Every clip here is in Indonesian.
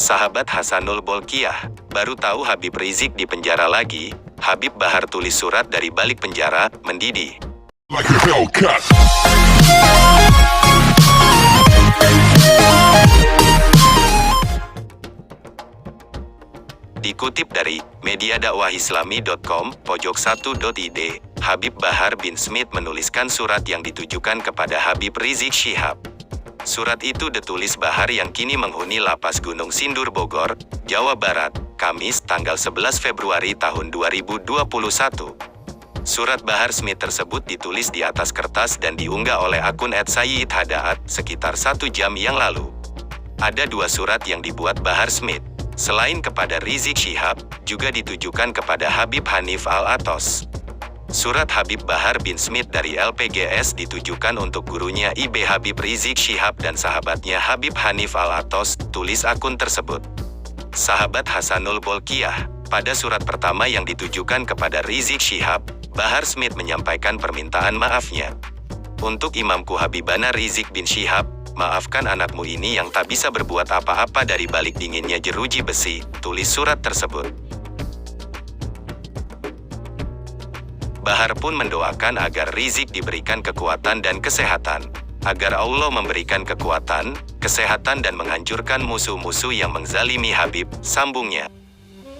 Sahabat Hasanul Bolkiah, baru tahu Habib Rizik di penjara lagi? Habib Bahar tulis surat dari balik penjara, mendidih. Like a Hellcat. Dikutip dari mediadakwahislami.com, pojok1.id, Habib Bahar bin Smith menuliskan surat yang ditujukan kepada Habib Rizik Syihab. Surat itu ditulis Bahar yang kini menghuni Lapas Gunung Sindur Bogor, Jawa Barat, Kamis tanggal 11 Februari tahun 2021. Surat Bahar Smith tersebut ditulis di atas kertas dan diunggah oleh akun @sayyidhadaat sekitar 1 jam yang lalu. Ada 2 surat yang dibuat Bahar Smith. Selain kepada Rizik Syihab, juga ditujukan kepada Habib Hanif Al-Athos. Surat Habib Bahar bin Smith dari LPGS ditujukan untuk gurunya IB Habib Rizik Syihab dan sahabatnya Habib Hanif Al-Athos, tulis akun tersebut. Sahabat Hasanul Bolkiah, pada surat pertama yang ditujukan kepada Rizik Syihab, Bahar Smith menyampaikan permintaan maafnya. Untuk Imamku Habibana Rizik bin Syihab, maafkan anakmu ini yang tak bisa berbuat apa-apa dari balik dinginnya jeruji besi, tulis surat tersebut. Bahar pun mendoakan agar Rizik diberikan kekuatan dan kesehatan, agar Allah memberikan kekuatan, kesehatan dan menghancurkan musuh-musuh yang menzalimi Habib, sambungnya.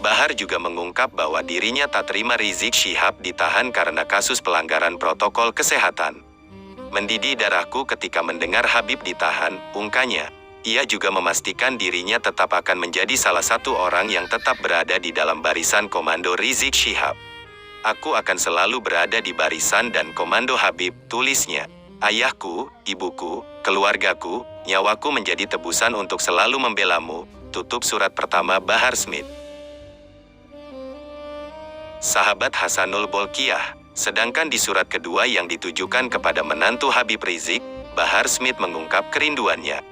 Bahar juga mengungkap bahwa dirinya tak terima Rizik Syihab ditahan karena kasus pelanggaran protokol kesehatan. Mendidih darahku ketika mendengar Habib ditahan, ungkapnya. Ia juga memastikan dirinya tetap akan menjadi salah satu orang yang tetap berada di dalam barisan komando Rizik Syihab. Aku akan selalu berada di barisan dan komando Habib, tulisnya. Ayahku, ibuku, keluargaku, nyawaku menjadi tebusan untuk selalu membelamu, tutup surat pertama Bahar Smith. Sahabat Hasanul Bolkiah, sedangkan di surat kedua yang ditujukan kepada menantu Habib Rizik, Bahar Smith mengungkap kerinduannya.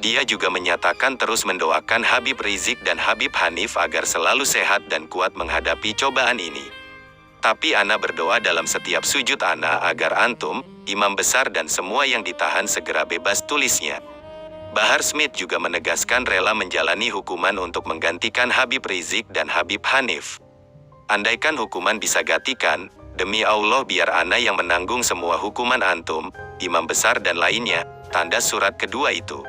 Dia juga menyatakan terus mendoakan Habib Rizik dan Habib Hanif agar selalu sehat dan kuat menghadapi cobaan ini. Tapi ana berdoa dalam setiap sujud ana agar antum, imam besar dan semua yang ditahan segera bebas, tulisnya. Bahar Smith juga menegaskan rela menjalani hukuman untuk menggantikan Habib Rizik dan Habib Hanif. Andaikan hukuman bisa gantikan, demi Allah biar ana yang menanggung semua hukuman antum, imam besar dan lainnya, tanda surat kedua itu.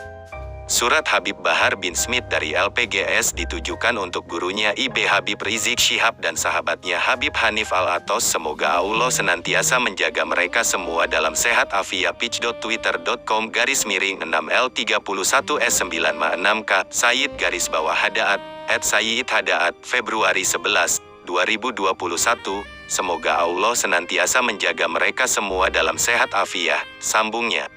Surat Habib Bahar bin Smith dari LPGS ditujukan untuk gurunya IB Habib Rizik Syihab dan sahabatnya Habib Hanif Al-Athos. Semoga Allah senantiasa menjaga mereka semua dalam sehat afiat. pitch.twitter.com/6L31S956K Sayyid_Hadaat @sayyidhadaat Februari 11, 2021. Semoga Allah senantiasa menjaga mereka semua dalam sehat afiat, sambungnya.